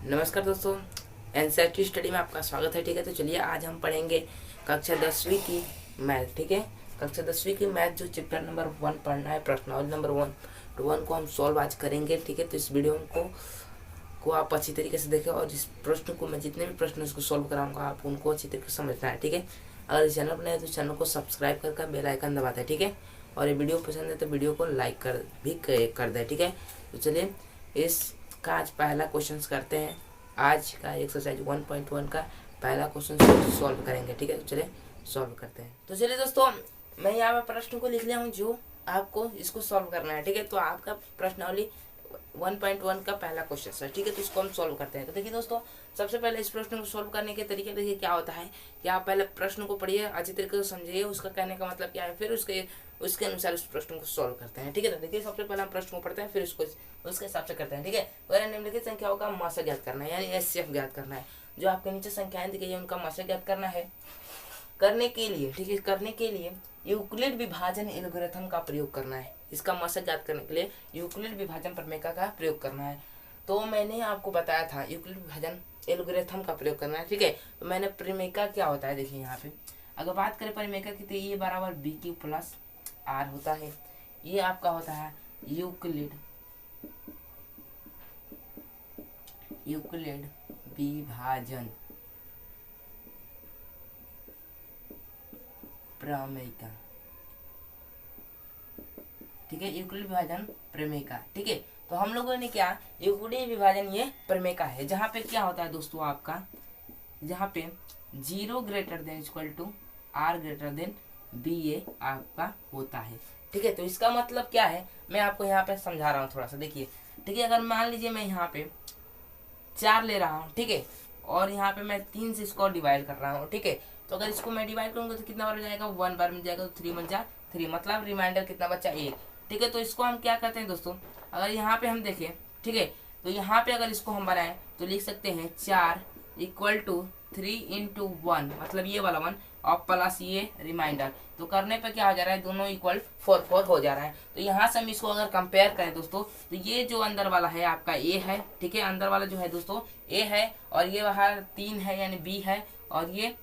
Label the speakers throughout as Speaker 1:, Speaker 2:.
Speaker 1: नमस्कार दोस्तों, NCERT study में आपका स्वागत है। ठीक है, तो चलिए आज हम पढ़ेंगे कक्षा 10वीं की मैथ। ठीक है, कक्षा 10वीं की मैथ जो चैप्टर नंबर 1 पढ़ना है, प्रश्नावली नंबर 1 to 1 को हम सॉल्व आज करेंगे। ठीक है, तो इस वीडियो को आप अच्छी तरीके से देखें और इस प्रश्न को मैं जितने भी प्रश्न उसको सॉल्व कराऊंगा आप उनको अच्छी तरीके से समझना है। ठीक है, अगर इस चैनल पर नए तो चैनल को सब्सक्राइब करके बेल आइकन दबाते हैं। ठीक है, और ये वीडियो पसंद है तो वीडियो को लाइक कर दें। ठीक है, तो चलिए इसका आज पहला क्वेश्चन करते हैं। आज का एक्सरसाइज 1.1 का पहला क्वेश्चन सॉल्व करेंगे। ठीक है, तो चलिए सॉल्व करते हैं। तो चलिए दोस्तों, मैं यहाँ पर प्रश्न को लिख लिया हूँ जो आपको इसको सॉल्व करना है। ठीक है, तो आपका प्रश्नावली 1.1 का पहला क्वेश्चन है। ठीक है, तो इसको हम सॉल्व करते हैं। तो देखिए दोस्तों, सबसे पहले इस प्रश्न को सॉल्व करने के तरीके देखिए क्या होता है कि आप पहले प्रश्न को पढ़िए, अच्छी तरीके से समझिए उसका कहने का मतलब क्या है, फिर उसके अनुसार उस प्रश्न को सॉल्व करते हैं। ठीक है, तो देखिए सबसे पहले हम प्रश्न को पढ़ते हैं, फिर उसके हिसाब से करते हैं। ठीक है, अगर निम्नलिखित संख्याओं का मासा ज्ञात करना है, यानी एचसीएफ ज्ञात करना है। जो आपके नीचे संख्याएं दी गई है उनका मासा ज्ञात करना है। करने के लिए, ठीक है, करने के लिए यूक्लिड विभाजन एल्गोरिथम का प्रयोग करना है। इसका मासा ज्ञात करने के लिए यूक्लिड विभाजन प्रमेय का प्रयोग करना है। तो मैंने आपको बताया था यूक्लिड विभाजन एल्गोरिथम का प्रयोग करना है। ठीक है, तो मैंने प्रमेय क्या होता है, देखिए यहाँ पे अगर बात करें प्रमेय की तो ये बराबर बी क्यू प्लस आर होता है। ये आपका होता है यूक्लिड विभाजन प्रमेय का। ठीक है, यूक्लिड विभाजन प्रमेय का। ठीक है, तो हम लोगों ने क्या यूक्लिड विभाजन ये प्रमेय का है, जहाँ पे क्या होता है दोस्तों आपका, जहाँ पे 0 greater than equal to r greater than b a आपका होता है। ठीक है, तो इसका मतलब क्या है मैं आपको यहाँ पे समझा रहा हूँ थोड़ा सा। देखिए, ठीक है, अगर मान लीजिए मैं यहाँ पे 4 ले रहा हूँ, ठीक है, और यहाँ पे मैं 3 से इसको डिवाइड कर रहा हूँ। ठीक है, तो अगर इसको मैं डिवाइड करूंगा तो कितना बार हो जाएगा, 1 बार मिल जाएगा। तो 3 1 जा 3, मतलब रिमाइंडर कितना बचा 1। ठीक है, तो इसको हम क्या करते हैं दोस्तों, अगर यहाँ पे हम देखें, ठीक है, तो यहाँ पे अगर इसको हम बनाएं तो लिख सकते हैं 4 इक्वल टू 3 इंटू 1, मतलब ये वाला 1 और प्लस ये रिमाइंडर। तो करने पे क्या हो जा रहा है, दोनों इक्वल 4 4 हो जा रहा है। तो यहाँ से हम इसको अगर कंपेयर करें दोस्तों, तो ये जो अंदर वाला है आपका ए है। ठीक है, अंदर वाला जो है दोस्तों ए है, और ये बाहर 3 है यानी बी है, और ये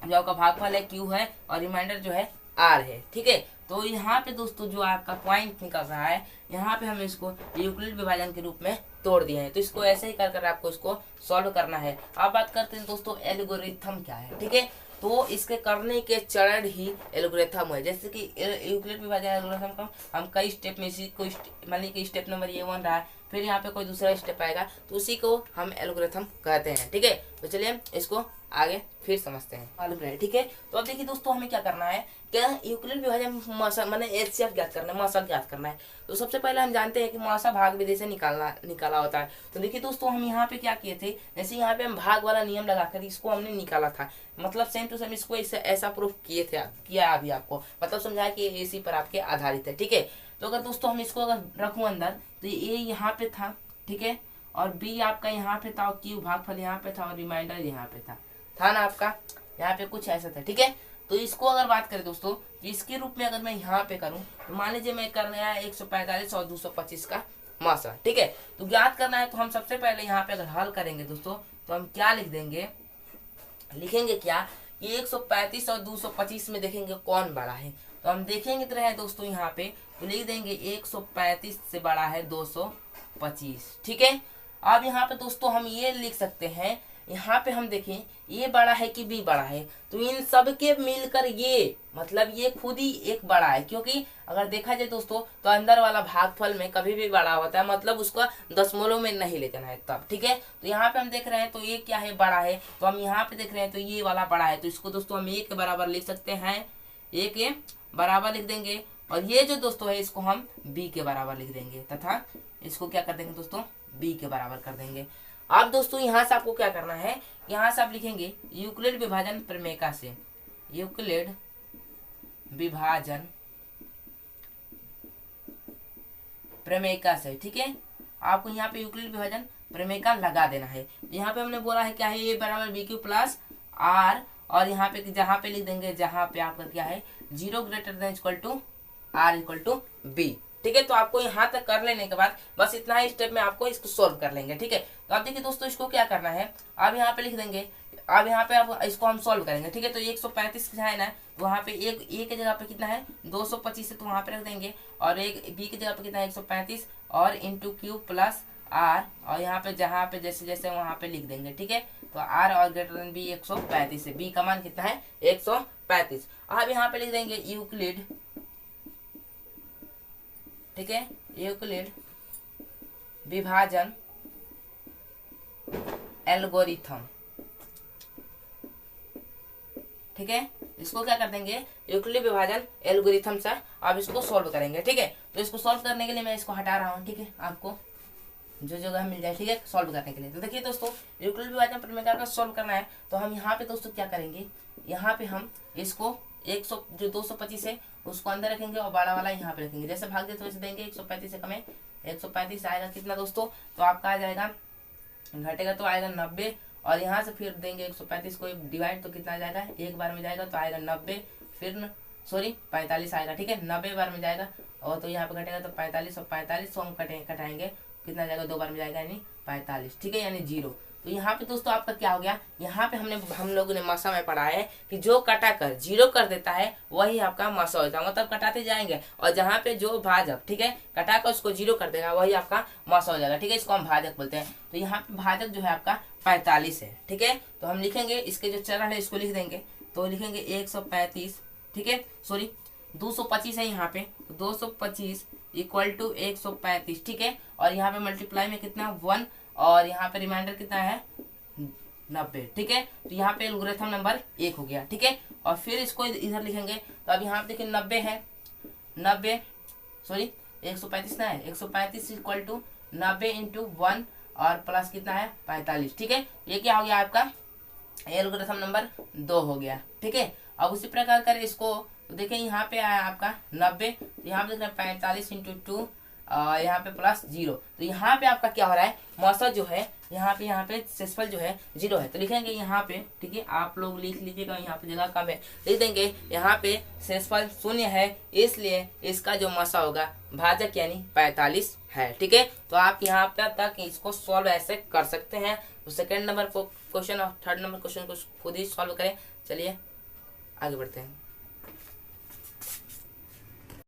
Speaker 1: जो आपका भागफल है क्यू है, और रिमाइंडर जो है आर है। ठीक है, तो यहाँ पे दोस्तों जो आपका पॉइंट निकल रहा है, यहाँ पे हम इसको यूक्लिड विभाजन के रूप में तोड़ दिए हैं। तो इसको ऐसे ही कर आपको इसको सॉल्व करना है। अब बात करते हैं दोस्तों एल्गोरिथम क्या है। ठीक है, तो इसके करने के चरण ही एल्गोरिथम है। जैसे कि यूक्लिड विभाजन एल्गोरिथम का हम कई स्टेप में इसी को मान लीजिए स्टेप नंबर ये 1 रहा है, फिर यहाँ पे कोई दूसरा स्टेप आएगा तो उसी को हम एल्गोरिथम कहते हैं। ठीक है, तो चलिए इसको आगे फिर समझते हैं, मालूम रहे। ठीक है, तो अब देखिए दोस्तों हमें क्या करना है, क्या यूक्लिड विभाजन मैंने एचसीएफ ज्ञात करना है, मासा ज्ञात करना है। तो सबसे पहले हम जानते हैं कि मासा भाग विधि से निकाला होता है। तो देखिए दोस्तों हम यहाँ पे क्या किए थे, जैसे यहाँ पे हम भाग वाला नियम लगाकर इसको हमने निकाला था, मतलब सेम टू सेम इसको ऐसा प्रूफ किया अभी आपको, मतलब समझाया कि इसी पर आपके आधारित है। ठीक है, तो अगर दोस्तों हम इसको अगर रखूं अंदर तो ये यहाँ पे था, ठीक है, और बी आपका यहाँ पे था, और क्यू भागफल यहाँ पे था, और रिमाइंडर यहाँ पे था ना आपका, यहाँ पे कुछ ऐसा था। ठीक है, तो इसको अगर बात करें दोस्तों, तो इसके रूप में अगर मैं यहाँ पे करूँ तो मान लीजिए मैं करने आया 145 और 225 का मासा। ठीक है, तो ज्ञात करना है तो हम सबसे पहले यहाँ पे अगर हल करेंगे दोस्तों तो हम क्या लिखेंगे क्या कि 135 और 225 में देखेंगे कौन बड़ा है। तो हम देखेंगे तो रहे दोस्तों यहाँ पे, तो लिख देंगे 135 से बड़ा है 225। ठीक है, अब यहाँ पे दोस्तों हम ये लिख सकते हैं, यहाँ पे हम देखें ये बड़ा है कि बी बड़ा है, तो इन सब के मिलकर ये मतलब ये खुद ही एक बड़ा है, क्योंकि अगर देखा जाए दोस्तों तो अंदर वाला भागफल में कभी भी बड़ा होता है, मतलब उसका दशमलव में नहीं ले जाना है तब। ठीक है, तो यहाँ पे हम देख रहे हैं तो ये क्या है, बड़ा है, तो हम यहाँ पे देख रहे हैं तो ये वाला बड़ा है, तो इसको दोस्तों हम 1 के बराबर लिख सकते हैं, 1 के बराबर लिख देंगे, और ये जो दोस्तों है इसको हम बी के बराबर लिख देंगे, तथा इसको क्या कर देंगे दोस्तों, बी के बराबर कर देंगे। अब दोस्तों यहाँ से आपको क्या करना है, यहाँ से आप लिखेंगे यूक्लिड विभाजन प्रमेय से, यूक्लिड विभाजन प्रमेय से। ठीक है, आपको यहाँ पे यूक्लिड विभाजन प्रमेय लगा देना है। यहाँ पे हमने बोला है क्या है, ये बराबर बी क्यू प्लस आर, और यहाँ पे जहाँ पे लिख देंगे, जहाँ पे आपका क्या है 0 greater than equal to R equal to B. ठीक है। तो आपको यहाँ तक कर लेने के बाद बस इतना ही स्टेप में आपको इसको सॉल्व कर लेंगे, ठीक है। तो आप देखिए दोस्तों इसको क्या करना है, आप यहाँ पे लिख देंगे, अब यहाँ पे अब इसको हम सॉल्व करेंगे, ठीक है। तो 135 है ना, वहाँ पे एक ए की जगह पे कितना है 225 है, तो वहाँ पे रख देंगे, और एक बी की जगह पे कितना है 135 और इंटू क्यू प्लस आर, और यहाँ पे जहाँ पे जैसे जैसे वहाँ पे लिख देंगे, ठीक है। तो आर और ग्रेटर देन बी 135 है, बी का मान कितना है 135। अब यहाँ पे लिख देंगे यूक्लिड, ठीक है, यूक्लिड विभाजन एल्गोरिथम, ठीक है। इसको क्या कर देंगे, यूक्लिड विभाजन एल्गोरिथम से अब इसको सॉल्व करेंगे, ठीक है। तो इसको सॉल्व करने के लिए मैं इसको हटा रहा हूँ, ठीक है, आपको जो जगह मिल जाए, ठीक है, सॉल्व करने के लिए। तो देखिए दोस्तों यूक्लिड विभाजन प्रमेय का सॉल्व करना है, तो हम यहाँ पे दोस्तों क्या करेंगे, यहाँ पे हम इसको 100 जो 225 है उसको अंदर रखेंगे और बड़ा वाला यहाँ पे रखेंगे, जैसे भाग दे तो वैसे देंगे। 135 से कम है, 135 आएगा कितना दोस्तों, तो आपका आ जाएगा, घटेगा तो आएगा 90, और यहाँ से फिर देंगे 135 को डिवाइड, तो कितना आ जाएगा, एक बार में जाएगा तो आएगा 90, फिर सॉरी 45 आएगा, ठीक है, 90 बार में जाएगा, और तो यहाँ पे घटेगा तो 45 और 45 को हम कटाएंगे, कितना जाएगा, 2 बार में जाएगा यानी 45, ठीक है, यानी 0। तो यहाँ पे दोस्तों आपका क्या हो गया, यहाँ पे हम लोगों ने मासा में पढ़ा है कि जो कटा कर 0 कर देता है वही आपका मासा होता है, मतलब कटाते जाएंगे, और जहाँ पे जो भाजक, ठीक है, कटा कर उसको 0 कर देगा वही आपका मासा हो जाएगा, ठीक है, इसको हम भाजक बोलते हैं। तो यहाँ पे भाजक जो है आपका 45 है, ठीक है। तो हम लिखेंगे इसके जो चरण है इसको लिख देंगे, तो लिखेंगे 135, ठीक है, सॉरी 225 है यहाँ पे, 225 इक्वल टू 135, ठीक है, और यहाँ पे मल्टीप्लाई में कितना 1, और यहाँ पे रिमाइंडर कितना है 90, ठीक है। तो यहाँ पे एल्गोरिथम नंबर 1 हो गया, ठीक है। और फिर इसको इधर लिखेंगे, तो अब यहाँ पे देखिए 90 है, 90 सॉरी 135 ना है, 135 इक्वल टू 90 इंटू 1 और प्लस कितना है 45, ठीक है। ये क्या हो गया आपका एल्गोरिथम नंबर 2 हो गया, ठीक है। अब उसी प्रकार कर इसको, तो देखिए यहाँ पे आया आपका 90, तो यहाँ पे देख रहे हैं 45 इंटू 2, यहाँ पे प्लस 0, तो यहाँ पे आपका क्या हो रहा है, मौसम जो है यहाँ पे सेसफल जो है 0 है, तो लिखेंगे यहाँ पे, ठीक है, आप लोग लिख लीजिएगा, यहाँ पे जगह कम है, लिख देंगे यहाँ पे सेसफल 0 है, इसलिए इसका जो मौसम होगा भाजक यानी 45 है, ठीक है। तो आप यहाँ पे तक इसको सॉल्व ऐसे कर सकते हैं। तो सेकेंड नंबर क्वेश्चन और थर्ड नंबर क्वेश्चन को खुद ही सॉल्व करें। चलिए आगे बढ़ते हैं,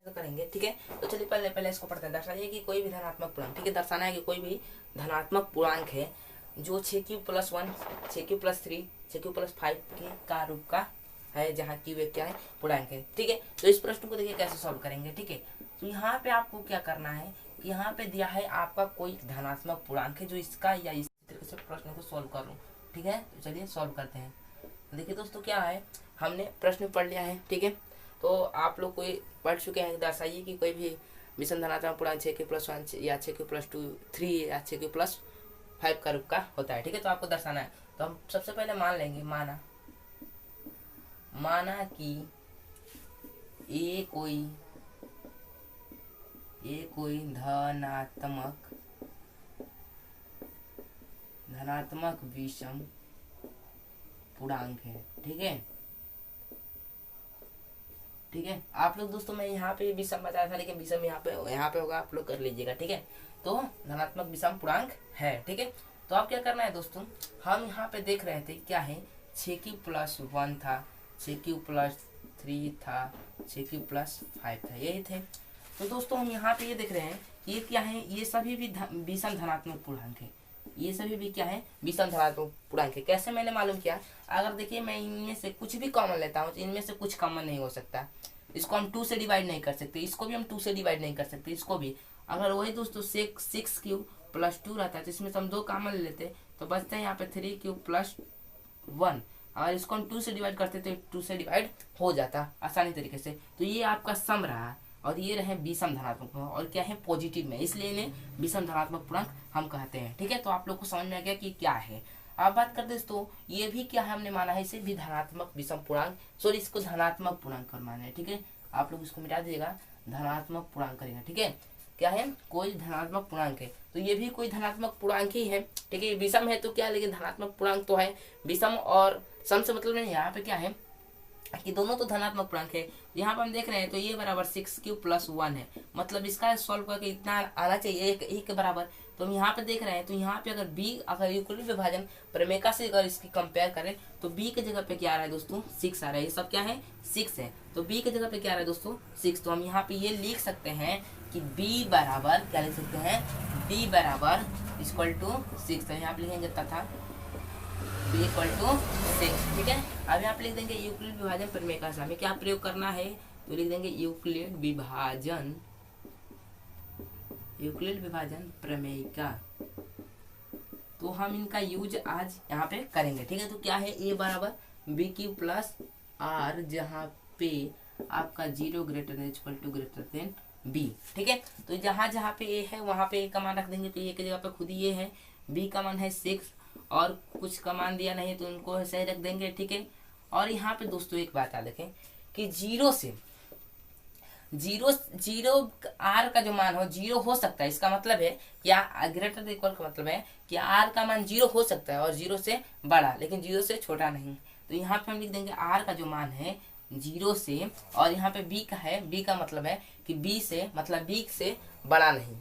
Speaker 1: करेंगे, ठीक है। तो चलिए पहले इसको पढ़ते हैं। दर्शाइए कि कोई भी धनात्मक पूर्णांक, ठीक है, दर्शाना है कि कोई भी धनात्मक पूर्णांक है जो 6q+1, 6q+3, 6q+5 के का रूप का है, जहाँ की वे क्या है पूर्णांक है, ठीक है। तो इस प्रश्न को देखिए कैसे सॉल्व करेंगे, ठीक है। तो यहाँ पे आपको क्या करना है, यहाँ पे दिया है आपका कोई धनात्मक पूर्णांक है जो इसका या इस तरीके से प्रश्न को सॉल्व करूँ, ठीक है। तो चलिए सॉल्व करते हैं। देखिए दोस्तों क्या है, हमने प्रश्न पढ़ लिया है, ठीक है। तो आप लोग कोई पढ़ चुके हैं, दर्शाइए कि कोई भी विषम धनात्मक पूर्णांक 6q+1 या 6q+2, 3 या 6q+5 का रूप का होता है, ठीक है। तो आपको दर्शाना है, तो हम सबसे पहले मान लेंगे, माना कि ये कोई धनात्मक विषम पूर्णांक है, ठीक है, ठीक है। आप लोग दोस्तों मैं यहाँ पे विषम बताया था, लेकिन विषम यहाँ पे होगा, आप लोग कर लीजिएगा, ठीक है। तो धनात्मक विषम पूर्णांक है, ठीक है। तो आप क्या करना है दोस्तों, हम यहाँ पे देख रहे थे क्या है, 6q+1 था, 6q+3 था, 6q+5 था, यही थे। तो दोस्तों हम यहाँ पे ये देख रहे हैं कि ये क्या है, ये सभी भी विषम धनात्मक पूर्णांक है, ये सभी भी क्या है विषम धनात्मक पूर्णांक है। कैसे मैंने मालूम किया, अगर देखिए मैं इनमें से कुछ भी कॉमन लेता हूँ, इनमें से कुछ कॉमन नहीं हो सकता, इसको हम 2 से डिवाइड नहीं कर सकते, इसको भी हम 2 से डिवाइड नहीं कर सकते, इसको भी। अगर वही दोस्तों 6q+2 रहता है तो इसमें से हम 2 कॉमन लेते तो बचता है यहाँ पे 3q+1, अगर इसको हम 2 से डिवाइड करते तो 2 से डिवाइड हो जाता आसानी तरीके से। तो ये आपका सम रहा, और ये रहे विषम धनात्मक और क्या है पॉजिटिव में, इसलिए इन्हें विषम धनात्मक पूर्णांक हम कहते हैं, ठीक है। तो आप लोग को समझ में आ गया कि क्या है। अब बात करते हैं दोस्तों, ये भी क्या है, हमने माना है इसे भी धनात्मक विषम पूर्णांक, सॉरी इसको धनात्मक पूर्णांक कर माना है, ठीक है। आप लोग इसको मिटा दीजिएगा, धनात्मक पूर्णांक करेंगे, ठीक है। क्या है, कोई धनात्मक पूर्णांक है, तो ये भी कोई धनात्मक पूर्णांक ही है, ठीक है। विषम है तो क्या, लेकिन धनात्मक पूर्णांक तो है विषम, और सम से मतलब यहाँ पे क्या है कि दोनों तो धनात्मक पूर्णांक है। यहाँ पर हम देख रहे हैं तो ये बराबर 6³+1 है, मतलब इसका सॉल्व करके इतना आना चाहिए एक के बराबर। तो हम यहाँ पे देख रहे हैं तो यहाँ पे अगर b अगर यूक्लिड विभाजन प्रमेय से अगर इसकी कंपेयर करें तो b के जगह पे क्या आ रहा है दोस्तों 6 आ रहा है। ये सब क्या है 6 है, तो b के जगह पे क्या आ रहा है दोस्तों 6। तो हम यहाँ पे ये लिख सकते हैं कि b बराबर क्या लिख सकते हैं, b बराबर =6। तो यहाँ पे लिखेंगे तथा b =6। ठीक है, अब यहाँ पे लिख देंगे यूक्लिड विभाजन प्रमेय का हमें क्या प्रयोग करना है, तो लिख देंगे यूक्लिड विभाजन प्रमेय का। तो हम इनका यूज आज यहाँ पे करेंगे। ठीक है, तो क्या है a बराबर b³ जहाँ पे आपका 0 > b। ठीक है, तो जहाँ जहाँ पे a है वहाँ पे a का मान रख देंगे। तो a की जगह पे खुद ही a है, b का मान है 6 और कुछ का मान दिया नहीं तो उनको सही रख देंगे। ठीक है, और यहाँ पे दोस्तों एक बात याद रखें कि जीरो आर का जो मान हो 0 हो सकता है। इसका मतलब है क्या ग्रेटर देन इक्वल का मतलब है कि आर का मान 0 हो सकता है और 0 से बड़ा, लेकिन 0 से छोटा नहीं। तो यहाँ पे हम लिख देंगे आर का जो मान है 0 से, और यहाँ पे बी का है, बी का मतलब है कि बी से मतलब बी से बड़ा नहीं,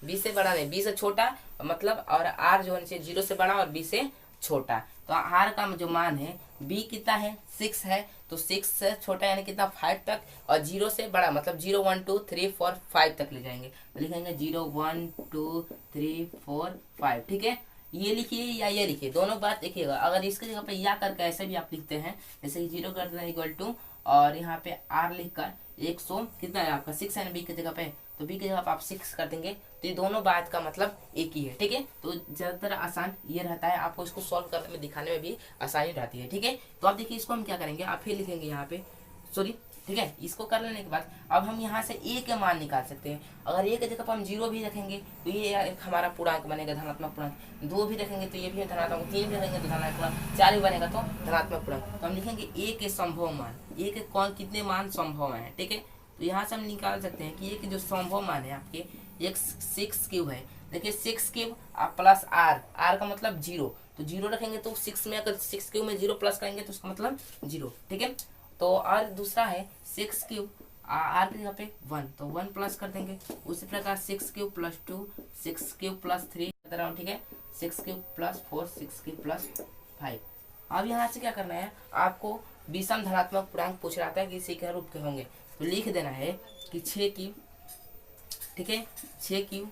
Speaker 1: बी से बड़ा नहीं, बी से छोटा मतलब, और आर जो है 0 से बड़ा और बी से छोटा। तो आर का जो मान है बी कितना है 6 है, तो 6 से छोटा यानी कितना 5 तक, और 0 से बड़ा मतलब 0 1 2 3 4 5 तक ले जाएंगे। तो लिखेंगे 0 1 2 3 4 5। ठीक है, ये लिखिए या ये लिखिए, दोनों बात देखिएगा। अगर इसके जगह पे या करके ऐसे भी आप लिखते हैं, जैसे कि 0 और यहाँ पे आर लिखकर 100 कितना है आपका 6 है ना बी की जगह पे, तो बी की जगह पे आप 6 कर देंगे। तो ये दोनों बात का मतलब एक ही है। ठीक है, तो ज्यादातर आसान ये रहता है, आपको इसको सॉल्व करने में दिखाने में भी आसानी रहती है। ठीक है, तो आप देखिए इसको हम क्या करेंगे, आप फिर लिखेंगे यहाँ पे सॉरी। ठीक है, इसको कर लेने के बाद अब हम यहाँ से a के मान निकाल सकते हैं। अगर a के जगह पर हम 0 भी रखेंगे तो ये एक हमारा पूर्णांक बनेगा, धनात्मक पूर्णांक। 2 भी रखेंगे तो ये भी धनात्मक, 3 भी रखेंगे तो धनात्मक पूर्णांक, 4 भी बनेगा तो धनात्मक पूर्णांक। तो हम लिखेंगे a के संभव मान, a के कौन कितने मान संभव है। ठीक है, तो यहाँ से हम निकाल सकते हैं कि a के जो संभव मान है आपके एक 6³ है। देखिए 6³ प्लस r का मतलब 0, तो 0 रखेंगे तो 6 में अगर 6³ में 0 प्लस करेंगे तो उसका मतलब 0। ठीक है, तो और दूसरा है 6³ आर की जगह पे 1, तो 1 प्लस कर देंगे। उसी प्रकार 6³ + 2 6³ + 3। ठीक है, 6³ + 4 6³ + 5। अब यहाँ से क्या करना है, आपको विषम धनात्मक पूर्णांक पूछ रहा था कि इसी के रूप के होंगे, तो लिख देना है कि 6³ ठीक है 6³